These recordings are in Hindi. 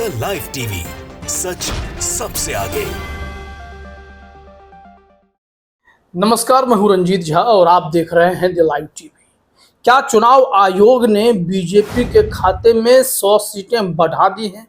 द लाइव टीवी, सच सबसे आगे। नमस्कार, मैं हूं रंजीत झा और आप देख रहे हैं द लाइव टीवी। क्या चुनाव आयोग ने बीजेपी के खाते में 100 सीटें बढ़ा दी हैं?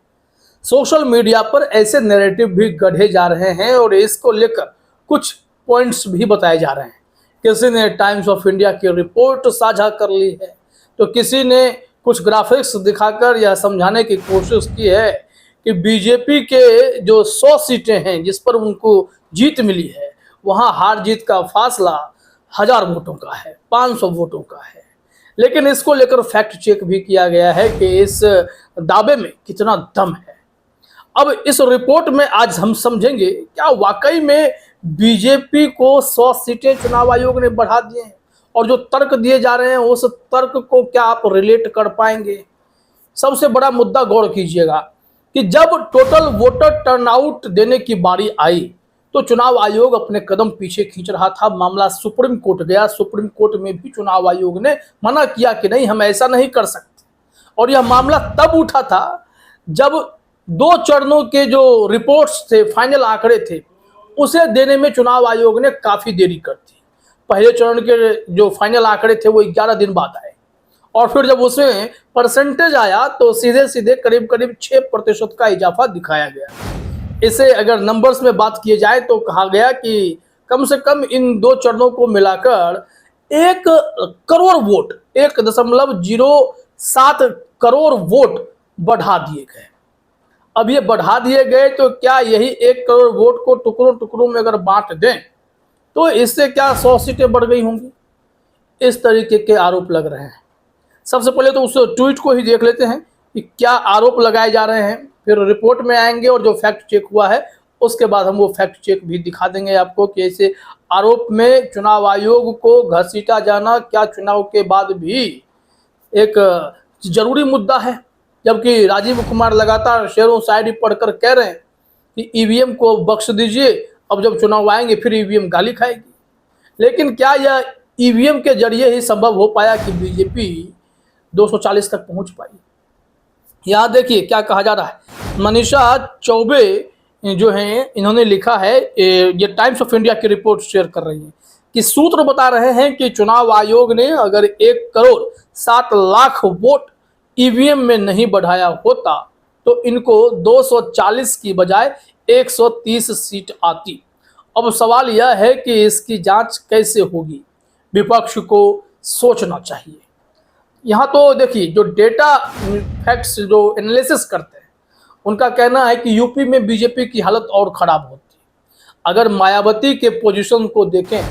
सोशल मीडिया पर ऐसे नैरेटिव भी गढ़े जा रहे हैं और इसको लेकर कुछ पॉइंट्स भी बताए जा रहे हैं। किसी ने टाइम्स ऑफ इंडिया की रिपोर्ट साझा कर ली है, तो किसी ने कुछ ग्राफिक्स दिखाकर यह समझाने की कोशिश की है कि बीजेपी के जो 100 सीटें हैं जिस पर उनको जीत मिली है, वहाँ हार जीत का फासला 1000 वोटों का है, 500 वोटों का है। लेकिन इसको लेकर फैक्ट चेक भी किया गया है कि इस दावे में कितना दम है। अब इस रिपोर्ट में आज हम समझेंगे क्या वाकई में बीजेपी को 100 सीटें चुनाव आयोग ने बढ़ा दिए हैं, और जो तर्क दिए जा रहे हैं उस तर्क को क्या आप रिलेट कर पाएंगे। सबसे बड़ा मुद्दा गौर कीजिएगा कि जब टोटल वोटर टर्नआउट देने की बारी आई तो चुनाव आयोग अपने कदम पीछे खींच रहा था। मामला सुप्रीम कोर्ट गया। सुप्रीम कोर्ट में भी चुनाव आयोग ने मना किया कि नहीं, हम ऐसा नहीं कर सकते। और यह मामला तब उठा था जब 2 चरणों के जो रिपोर्ट्स थे, फाइनल आंकड़े थे, उसे देने में चुनाव आयोग ने काफी देरी कर दी। पहले चरण के जो फाइनल आंकड़े थे वो 11 दिन बाद आए, और फिर जब उसमें परसेंटेज आया तो सीधे सीधे करीब करीब 6% का इजाफा दिखाया गया। इसे अगर नंबर्स में बात किए जाए तो कहा गया कि कम से कम इन 2 चरणों को मिलाकर 1 करोड़ वोट, 1.07 करोड़ वोट बढ़ा दिए गए। अब ये बढ़ा दिए गए तो क्या यही 1 करोड़ वोट को टुकड़ों टुकड़ों में अगर बांट दें तो इससे क्या 100 सीटें बढ़ गई होंगी? इस तरीके के आरोप लग रहे हैं। सबसे पहले तो उस ट्वीट को ही देख लेते हैं कि क्या आरोप लगाए जा रहे हैं, फिर रिपोर्ट में आएंगे और जो फैक्ट चेक हुआ है उसके बाद हम वो फैक्ट चेक भी दिखा देंगे आपको कि ऐसे आरोप में चुनाव आयोग को घसीटा जाना क्या चुनाव के बाद भी एक जरूरी मुद्दा है। जबकि राजीव कुमार लगातार शेरों शायरी पढ़कर कह रहे हैं कि ईवीएम को बख्श दीजिए, अब जब चुनाव आएंगे फिर ईवीएम गाली खाएगी। लेकिन क्या यह ईवीएम के जरिए ही संभव हो पाया कि बीजेपी 240 तक पहुंच पाई? यहाँ देखिए क्या कहा जा रहा है। मनीषा चौबे जो हैं, इन्होंने लिखा है, ये टाइम्स ऑफ इंडिया की रिपोर्ट शेयर कर रही है कि सूत्र बता रहे हैं कि चुनाव आयोग ने अगर 1 करोड़ 7 लाख वोट ईवीएम में नहीं बढ़ाया होता तो इनको 240 की बजाय 130 सीट आती। अब सवाल यह है कि इसकी जांच कैसे होगी, विपक्ष को सोचना चाहिए। यहाँ तो देखिए जो डेटा फैक्ट्स जो एनालिसिस करते हैं उनका कहना है कि यूपी में बीजेपी की हालत और खराब होती है। अगर मायावती के पोजीशन को देखें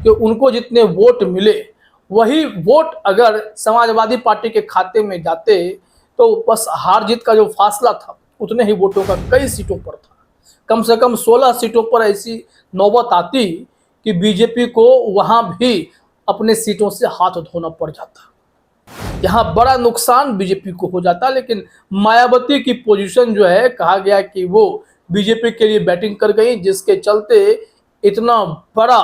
कि उनको जितने वोट मिले वही वोट अगर समाजवादी पार्टी के खाते में जाते तो बस हार जीत का जो फासला था उतने ही वोटों का कई सीटों पर था। कम से कम 16 सीटों पर ऐसी नौबत आती कि बीजेपी को वहां भी अपने सीटों से हाथ धोना पड़ जाता। यहाँ बड़ा नुकसान बीजेपी को हो जाता। लेकिन मायावती की पोजीशन जो है, कहा गया कि वो बीजेपी के लिए बैटिंग कर गई, जिसके चलते इतना बड़ा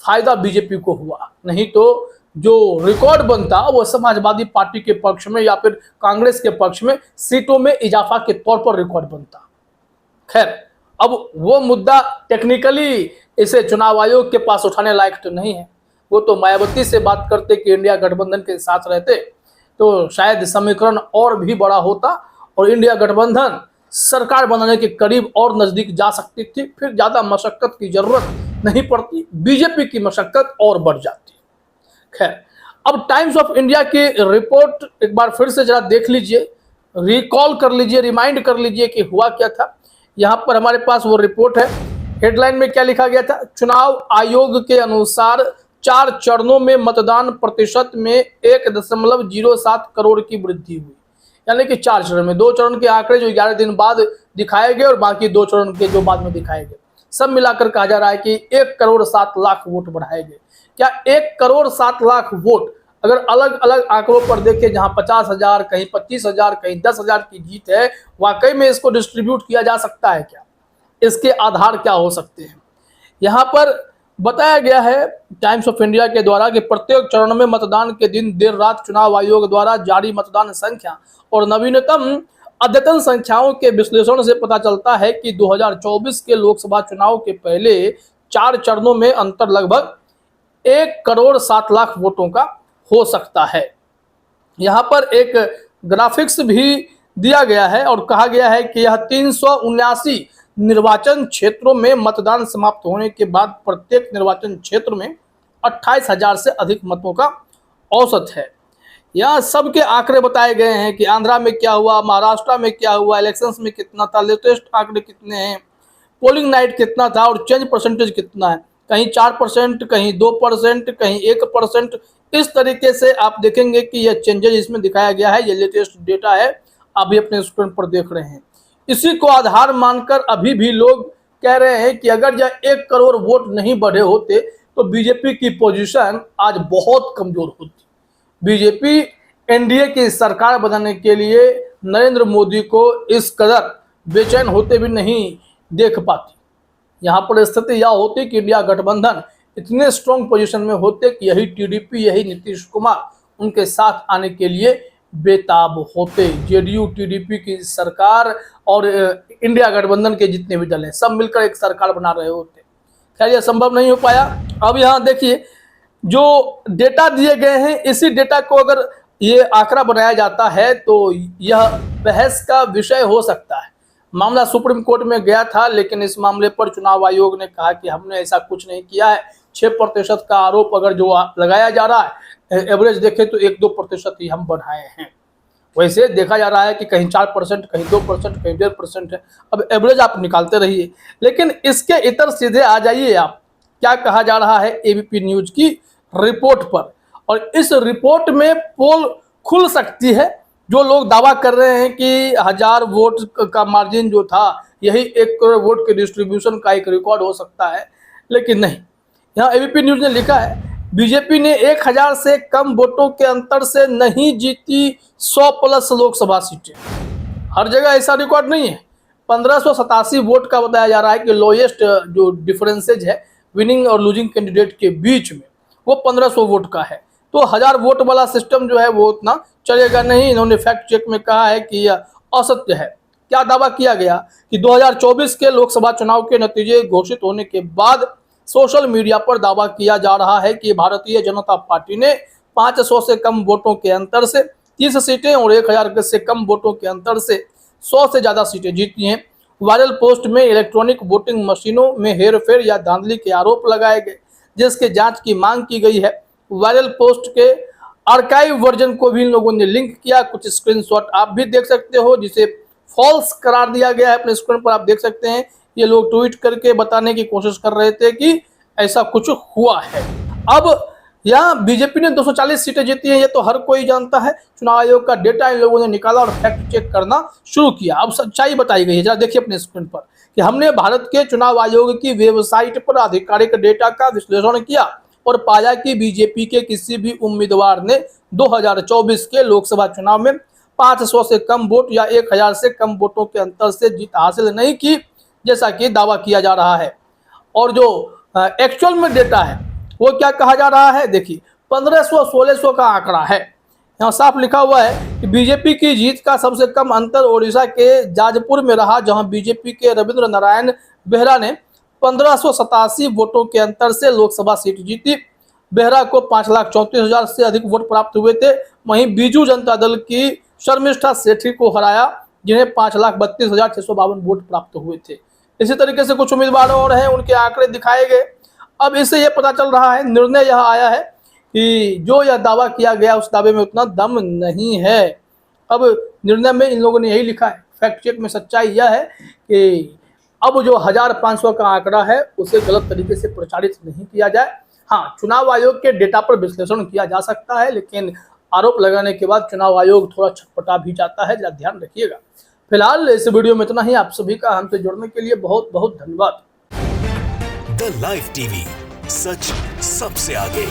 फायदा बीजेपी को हुआ। नहीं तो जो रिकॉर्ड बनता वो समाजवादी पार्टी के पक्ष में या फिर कांग्रेस के पक्ष में सीटों में इजाफा के तौर पर रिकॉर्ड बनता। खैर, अब वो मुद्दा टेक्निकली इसे चुनाव आयोग के पास उठाने लायक तो नहीं है। वो तो मायावती से बात करते कि इंडिया गठबंधन के साथ रहते तो शायद समीकरण और भी बड़ा होता और इंडिया गठबंधन सरकार बनाने के करीब और नजदीक जा सकती थी। फिर ज्यादा मशक्कत की जरूरत नहीं पड़ती, बीजेपी की मशक्कत और बढ़ जाती। खैर, अब टाइम्स ऑफ इंडिया की रिपोर्ट एक बार फिर से जरा देख लीजिए, रिकॉल कर लीजिए, रिमाइंड कर लीजिए कि हुआ क्या था। यहाँ पर हमारे पास वो रिपोर्ट है। हेडलाइन में क्या लिखा गया था? चुनाव आयोग के अनुसार 4 चरणों में मतदान प्रतिशत में 1.07 करोड़ की वृद्धि हुई। यानी कि 4 चरण में, 2 चरण के आंकड़े जो 11 दिन बाद दिखाए गए और बाकी 2 चरण के जो बाद में दिखाए गए, सब मिलाकर कहा जा रहा है कि 1 करोड़ 7 लाख वोट बढ़ाए गए। क्या 1 करोड़ 7 लाख वोट अगर अलग अलग आंकड़ों पर देखें, जहां 50,000, कहीं 25,000, कहीं 10,000 की जीत है, वाकई में इसको डिस्ट्रीब्यूट किया जा सकता है क्या? इसके आधार क्या हो सकते हैं? यहाँ पर बताया गया है टाइम्स ऑफ इंडिया के द्वारा कि प्रत्येक चरण में मतदान के दिन देर रात चुनाव आयोग द्वारा जारी मतदान संख्या और नवीनतम अद्यतन संख्याओं के विश्लेषण से पता चलता है कि 2024 के लोकसभा चुनाव के पहले 4 चरणों में अंतर लगभग 1,07,00,000 वोटों का हो सकता है। यहाँ पर एक ग्राफिक्स भी दिया गया है और कहा गया है कि यह 379 निर्वाचन क्षेत्रों में मतदान समाप्त होने के बाद प्रत्येक निर्वाचन क्षेत्र में 28,000 से अधिक मतों का औसत है। यहाँ सबके आंकड़े बताए गए हैं कि आंध्रा में क्या हुआ, महाराष्ट्र में क्या हुआ, इलेक्शंस में कितना था, लेटेस्ट आंकड़े कितने हैं, पोलिंग नाइट कितना था और चेंज परसेंटेज कितना है, कहीं 4%, कहीं 2%, कहीं 1%। इस तरीके से आप देखेंगे कि यह चेंजेज इसमें दिखाया गया है। ये लेटेस्ट डेटा है, अभी अपने स्क्रीन पर देख रहे हैं। इसी को आधार मानकर अभी भी लोग कह रहे हैं कि अगर यह 1 करोड़ वोट नहीं बढ़े होते तो बीजेपी की पोजीशन आज बहुत कमजोर होती। बीजेपी एनडीए की सरकार बनाने के लिए नरेंद्र मोदी को इस कदर बेचैन होते भी नहीं देख पाती। यहाँ पर स्थिति यह होती कि इंडिया गठबंधन इतने स्ट्रॉन्ग पोजीशन में होते कि यही टीडीपी, यही नीतीश कुमार उनके साथ आने के लिए बेताब होते। जेडीयू टीडीपी की सरकार और इंडिया गठबंधन के जितने भी दल हैं सब मिलकर एक सरकार बना रहे होते। खैर यह संभव नहीं हो पाया। अब यहाँ देखिए जो डेटा दिए गए हैं, इसी डेटा को अगर ये आंकड़ा बनाया जाता है तो यह बहस का विषय हो सकता है। मामला सुप्रीम कोर्ट में गया था, लेकिन इस मामले पर चुनाव आयोग ने कहा कि हमने ऐसा कुछ नहीं किया है। 6% का आरोप अगर जो लगाया जा रहा है, एवरेज देखें तो 1-2% ही हम बढ़ाए हैं। वैसे देखा जा रहा है कि कहीं 4%, कहीं 2%, कहीं 1.5% है। अब एवरेज आप निकालते रहिए, लेकिन इसके इतर सीधे आ जाइए आप क्या कहा जा रहा है एबीपी न्यूज की रिपोर्ट पर। और इस रिपोर्ट में पोल खुल सकती है। जो लोग दावा कर रहे हैं कि 1000 वोट का मार्जिन जो था यही 1 करोड़ वोट के डिस्ट्रीब्यूशन का एक रिकॉर्ड हो सकता है, लेकिन नहीं। यहाँ एबीपी न्यूज ने लिखा है बीजेपी ने 1000 से कम वोटों के अंतर से नहीं जीती 100+ लोकसभा सीटें। हर जगह ऐसा रिकॉर्ड नहीं है। 1587 वोट का बताया जा रहा है कि लोएस्ट जो डिफरेंसेज है विनिंग और लूजिंग कैंडिडेट के बीच में, वो 1500 वोट का है। तो 1000 वोट वाला सिस्टम जो है वो उतना चलेगा नहीं। इन्होंने फैक्ट चेक में कहा है कि यह असत्य है। क्या दावा किया गया कि 2024 के लोकसभा चुनाव के नतीजे घोषित होने के बाद सोशल मीडिया पर दावा किया जा रहा है कि भारतीय जनता पार्टी ने 500 से कम वोटों के अंतर से 30 सीटें और 1000 से कम वोटों के अंतर से 100 से ज्यादा सीटें जीती हैं। वायरल पोस्ट में इलेक्ट्रॉनिक वोटिंग मशीनों में हेरफेर या धांधली के आरोप लगाए गए, जिसके जांच की मांग की गई है। वायरल पोस्ट के आर्काइव वर्जन को भी इन लोगों ने लिंक किया। कुछ स्क्रीनशॉट आप भी देख सकते हो, जिसे फॉल्स करार दिया गया है। अपने स्क्रीन पर आप देख सकते हैं, ये लोग ट्वीट करके बताने की कोशिश कर रहे थे कि ऐसा कुछ हुआ है। अब यहाँ बीजेपी ने 240 सीटें जीती हैं, ये तो हर कोई जानता है। चुनाव आयोग का डेटा इन लोगों ने निकाला और फैक्ट चेक करना शुरू किया। अब सच्चाई बताई गई है, जरा देखिए अपने स्क्रीन पर कि हमने भारत के चुनाव आयोग की वेबसाइट पर आधिकारिक डेटा का विश्लेषण किया और पाया कि बीजेपी के किसी भी उम्मीदवार ने 2024 के लोकसभा चुनाव में 500 से कम वोट या 1000 से कम वोटों के अंतर से जीत हासिल नहीं की, जैसा कि दावा किया जा रहा है। और जो एक्चुअल में डेटा है वो क्या कहा जा रहा है, देखिए 1500-1600 का आंकड़ा है। यहाँ साफ लिखा हुआ है कि बीजेपी की जीत का सबसे कम अंतर ओडिशा के जाजपुर में रहा, जहां बीजेपी के रविंद्र नारायण बेहरा ने 1587 वोटों के अंतर से लोकसभा सीट जीती। बेहरा को 5,34,000 से अधिक वोट प्राप्त हुए थे। वहीं बीजू जनता दल की शर्मिष्ठा सेठी को हराया, जिन्हें 5,32,652 वोट प्राप्त हुए थे। इसी तरीके से कुछ उम्मीदवार और हैं, उनके आंकड़े दिखाए गए। अब इससे यह पता चल रहा है, निर्णय यह आया है कि जो यह दावा किया गया उस दावे में उतना दम नहीं है। अब निर्णय में इन लोगों ने यही लिखा है। फैक्ट चेक में सच्चाई यह है कि अब जो 1500 का आंकड़ा है उसे गलत तरीके से प्रचारित नहीं किया जाए। हाँ, चुनाव आयोग के डेटा पर विश्लेषण किया जा सकता है, लेकिन आरोप लगाने के बाद चुनाव आयोग थोड़ा छटपटा भी जाता है, जरा ध्यान रखिएगा। फिलहाल इस वीडियो में इतना ही। आप सभी का हमसे जुड़ने के लिए बहुत बहुत धन्यवाद। द लाइव टीवी, सच सबसे आगे।